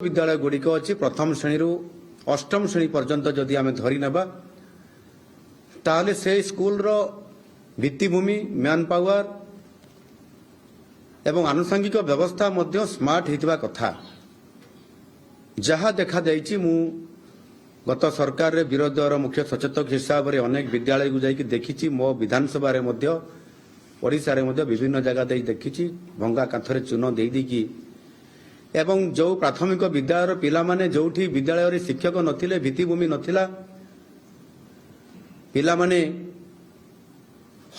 विद्यालय गुड़िक अच्छी प्रथम श्रेणी अष्टम श्रेणी पर्यंत जदि आम धरी नेबा ताहले से स्कूल रो भित्तिभूमि मैन पावर एवं आनुषंगिक व्यवस्था मध्य स्मार्ट होइतिबा कथा जहाँ देखा जाइछि मु गत सरकार रे विरोधी दल मुख्य सचेतक हिसाब से अनेक विद्यालय को जाइकि देखिछि मो विधानसभा रे मध्य ओडिशा रे मध्य विभिन्न जगह दे देखिछि भंगा कांथरे चून दे दी एवं जो प्राथमिक विद्यालय पिला माने जोठी विद्यालय रे शिक्षक नथिले भित्तिभूमि नथिला पिला माने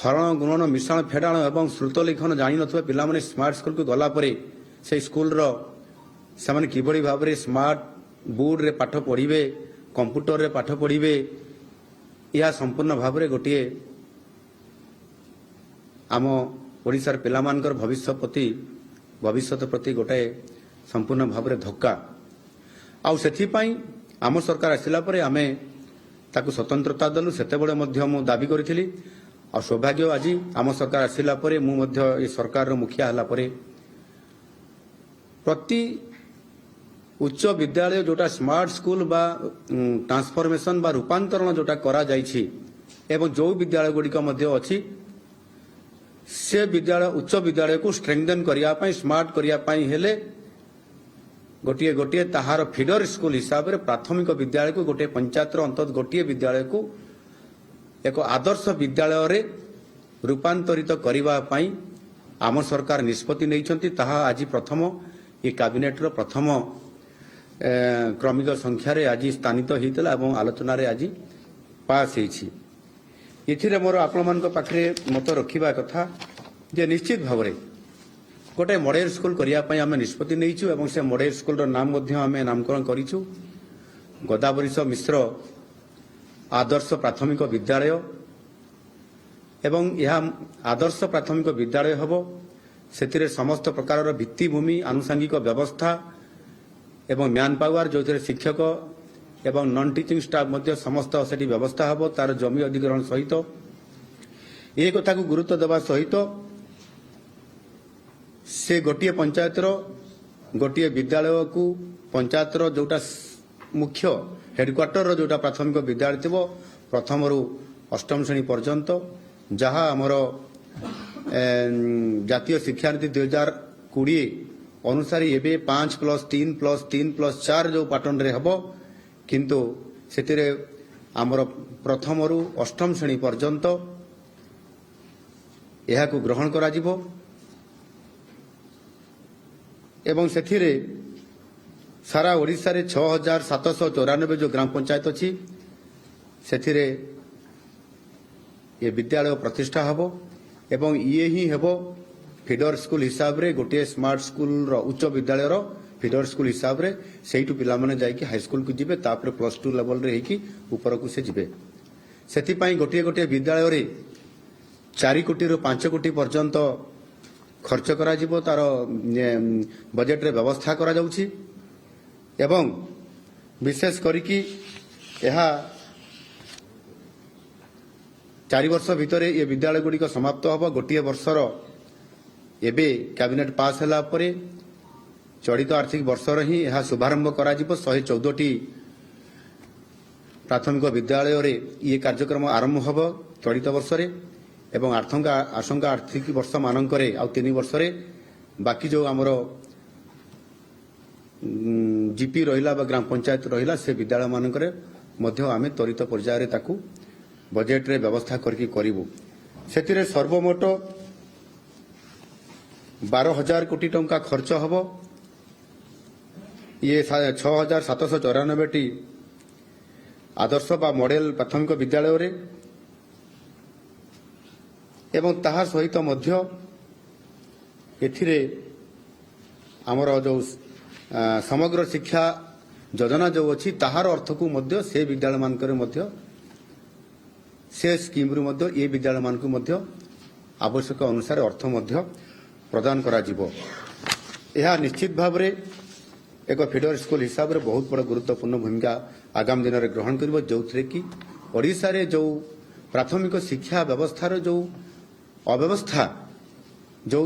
हरण गुणन मिश्रण फेडाण एवं श्रुत लेखन जानि नथबा पिला माने स्मार्ट स्कूल को गला परे से स्कूल रो से माने किबड़ी भाव रे स्मार्ट बोर्ड रे पाठ पढ़िबे कंप्यूटर रे पाठ पढ़िबे या संपूर्ण भाव रे गोटिए आम ओडिशार पिला मानकर भविष्य प्रति गोटे संपूर्ण भाव में धक्का आउ सेथिपाई आम सरकार आसिला परे आमे ताकु स्वतंत्रता देलु सेतेबेले मध्य मु दाबी करिथिली आ सौभाग्य आज आम सरकार आसिला परे मु मध्य ए सरकार रो मुखिया हला परे प्रति उच्च विद्यालय जोटा स्मार्ट स्कूल बा ट्रांसफॉर्मेशन बा रूपांतरण जोटा करा जाइछि एवं जो विद्यालय गुड़िक मध्य अछि से विद्यालय उच्च विद्यालय को स्ट्रेंथन करिया पई स्मार्ट करिया पई हेले गोटे गोटे ताहार फीडर स्कूल हिसाब से प्राथमिक विद्यालय को गोटे पंचायत अंतत गोटे विद्यालय को एक आदर्श विद्यालय रे रूपांतरित करिवा पई आम सरकार निष्पत्ति नैछंती ताहा आज प्रथम ये कैबिनेट रो प्रथम क्रमिक संख्या रे आज स्थानित होइतला एवं आलोचना रे आज पास होइछि इथिरे मोर आपण मान पाखे मत रखा कथा जे निश्चित भाव में गोटे मॉडल स्कूल करने आम निष्पत्ति नहींचु एवं से मॉडल स्कूल नाम आम नामकरण करूँ गोदावरीश मिश्र आदर्श प्राथमिक विद्यालय एवं यह आदर्श प्राथमिक विद्यालय हम से समस्त प्रकार भित्तिभूमि आनुषंगिक व्यवस्था एवं मैन पावर जो शिक्षक एवं नॉन टीचिंग स्टाफ मध्य समस्त से व्यवस्था हम तार जमी अधिग्रहण सहित ये कथा को गुरुत्व देवा सहित से गोटे पंचायत गोटे विद्यालय को पंचायत जोटा मुख्य हेडक्वार्टर जोटा प्राथमिक विद्यालय थी प्रथम रु अष्टम श्रेणी पर्यंत जहाँ आमर जातीय शिक्षा नीति 2020 अनुसार एवं 5+3+3+4 जो पैटर्न रे हबो किंतु सेतिरे आमर प्रथम रु अष्टम श्रेणी पर्यंत यह को ग्रहण करा जिवो एवं सेथिरे सारा ओडिशा रे 6794 जो ग्राम पंचायत अच्छी सेथिरे ये विद्यालय प्रतिष्ठा हबो एवं ये ही हेबो फीडर स्कूल हिसाब रे गोटे स्मार्ट स्कूल रो उच्च विद्यालय रो फीडर स्कूल हिसाब रे सेठू पिला माने जाइकि हाई स्कूल को जिबे तापर +2 लेवल रे हेकी ऊपर को से जिबे सेति पई गोटे गोटे विद्यालय रे 4 कोटी रु 5 कोटी पर्यंत खर्च करा जिवो तार बजेट रे व्यवस्था करा जाउछि एवं विशेष करिकि यह 4 वर्ष भितर ये विद्यालय गुड़िक समाप्त हबो गोटे वर्षर एबे कैबिनेट पास हला परे चलित आर्थिक वर्षर ही यह शुभारंभ करा जिवो 114टी प्राथमिक विद्यालय रे ये कार्यक्रम आरंभ हबो चलित वर्ष रे एवं आशंका आर्थिक वर्ष मानकरे आ 3 वर्ष रे बाकी जो आमर जीपी रहिला बा ग्राम पंचायत रहिला से विद्यालय मानकरे मध्य आमे त्वरित पर्याय रे ताकू बजेट रे व्यवस्था करके करिवु सेतिरे सर्वमोट 12,000 कोटी टंका खर्च हबो ये 6,794टी आदर्श बा मॉडल प्राथमिक विद्यालय रे एवं ताहा सहित मध्य एथिरे आमर जो समग्र शिक्षा योजना जो अच्छी ताहार अर्थ को मध्य से विद्यालय मानकर मध्य से स्कीम रु मध्य ये विद्यालय मान को मध्य आवश्यक अनुसार अर्थ मध्य प्रदान करा जिवो यह निश्चित भाव रे एक फीडर स्कूल हिसाब रे बहुत बड़ गुरुत्वपूर्ण भूमिका आगामी दिन में ग्रहण करिवो जोथरे कि ओडिशा रे जो प्राथमिक शिक्षा व्यवस्था रो जो अव्यवस्था जो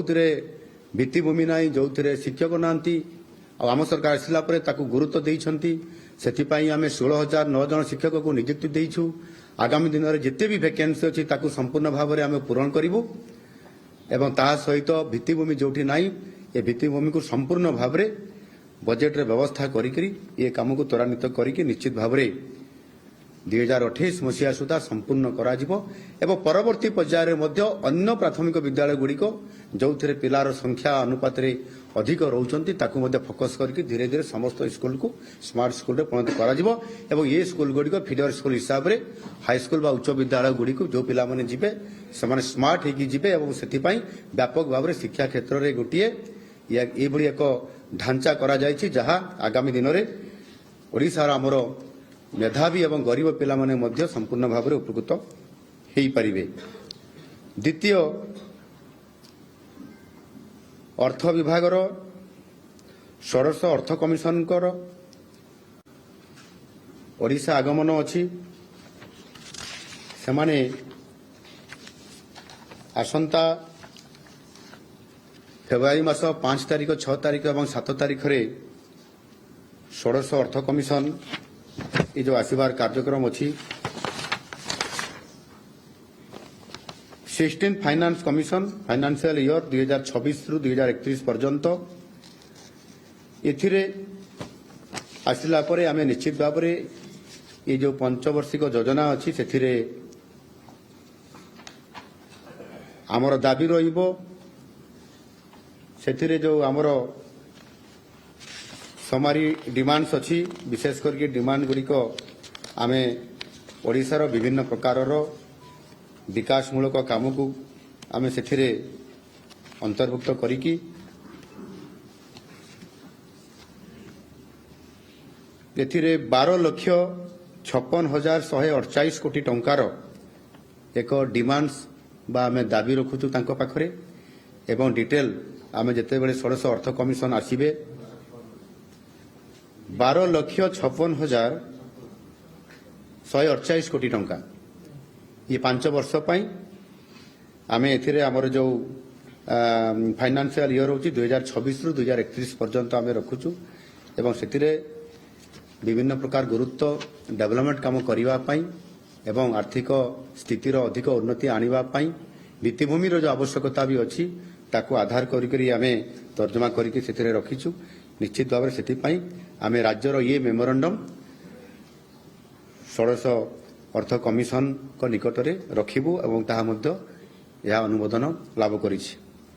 भित्तिभूमि ना जो शिक्षक ना आम सरकार आसला गुरुत्व देइछंती सेथिपाई आमे 16,009 जन शिक्षक को नियुक्ति देइछु। आगामी दिन में जिते भी वैकेंसी अच्छी ताकू संपूर्ण भाव में आम पूरण करूँ एवं ता सहित भित्तिभूमि जोठी नाही ए भित्तिभूमि को संपूर्ण भाव में बजेट रे व्यवस्था करी ये काम को त्वरान्वित करी निश्चित भाव में 2028 मसीहा सुधा संपूर्ण करा जिवो एवं परवर्ती पर्याय रे मध्य अन्य प्राथमिक विद्यालय गुड़िक जो पिलार संख्या अनुपात रे अधिक रोचंती ताकू मध्य फोकस करके धीरे धीरे समस्त स्कूल को स्मार्ट स्कूल रे परिणत करा जिवो एवं ये स्कूल गुड़िक फीडर स्कूल हिसाब रे हाई स्कूल बा उच्च विद्यालय गुड़िक जो पिला माने जिबे से स्मार्ट होगी जिबे एवं सेथिपाई व्यापक भाव में शिक्षा क्षेत्र में गोटे ये भली एक ढांचा करा जायछि जहां आगामी दिन में ओडिशार आमर मेधावी एवं गरीब पिला माने मध्य संपूर्ण भाव में उपकृत हेई परिबे। द्वितीय अर्थ विभागर षोडश अर्थ कमिशन ओडिशा आगमन अछि सेमाने आसंता फेब्रुआरी मास 5 तारिख 6 तारिख और 7 तारिख रे षोडश अर्थ कमिशन ये जो आसबार कार्यक्रम अच्छी 16 फाइनान्स कमिशन फाइनान्शियल ईयर 2026 रु 2031 पर्यंत एथिरे आसिला परे आमे निश्चित भाव में ये जो पंचवर्षिक योजना अच्छी से आमर दाबी रहिबो से जो आमर समारी डिमांड्स अच्छी विशेष करके डिमांड गुड़िक आमे ओडिशार विभिन्न प्रकारर विकासमूलक काम को आमे सेथिरे अंतर्भुक्त करिकी एथिरे 12,56,148 कोटी टंकार एक डिमांड्स बा आमे दाबी रखुचु तांको पाखरे एवं डिटेल आमे जेते बेले षोडश अर्थ कमिशन आसीबे 12,56,148 कोटी टंका ये 5 वर्ष पाई आमे एथिरे हमर जो फाइनान्शियल ईयर होची 2026 रु 2031 पर्यंत आमे रखुचु एवं सेतिरे विभिन्न प्रकार गुरुत्व डेवलपमेंट काम करिवा पाई एवं आर्थिक स्थितिर अधिक उन्नति आनिवा पाई भित्तिभूमि जो आवश्यकता भी अच्छी ताकू आधार करी आमे तर्जमा करिके सेतिरे रखिचु। निश्चित भाव में सेतिपाई आमे राज्यर ये मेमोरांडम षोडश अर्थ कमिशन को निकट में रखिबु एवं ताहा मध्य यह अनुमोदन लाभ करिछि।